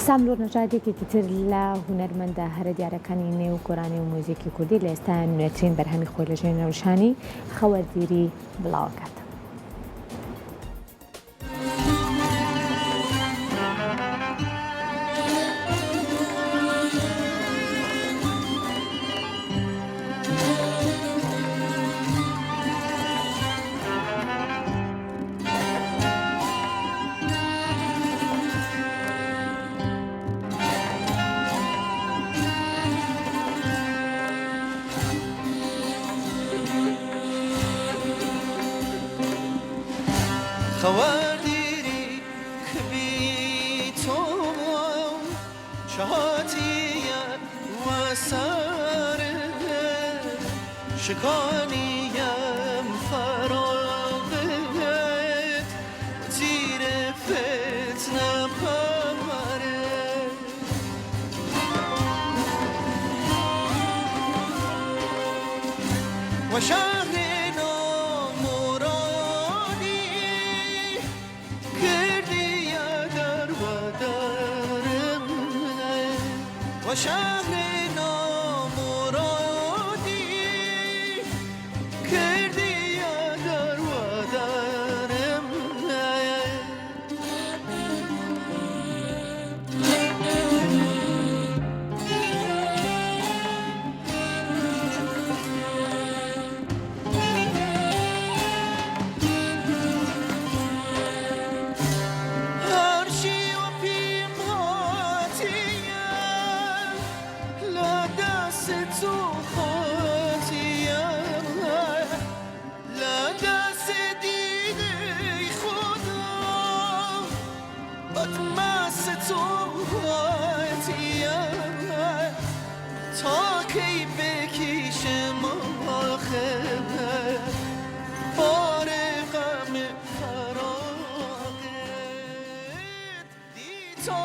ساملور نژادێکی تر لە هونەرمەندە هەرە دیارەکانی نێو گۆرانی و مۆزیکی کوردی لە ئێستا نوێترین بەرهەمی خۆی لە ژێر نەوشانی خەوەردیری بڵاوکات. خواردیری کبی تو چهاتیه و ساره شکانیم فراغت زیر فتنه پره و شهر و شهر نامرادی کردی در و درم تو خاطیم لدست دیده خدا بدمست تو خاطیم تا کی بکشم آخر بار غم فراقت دی تا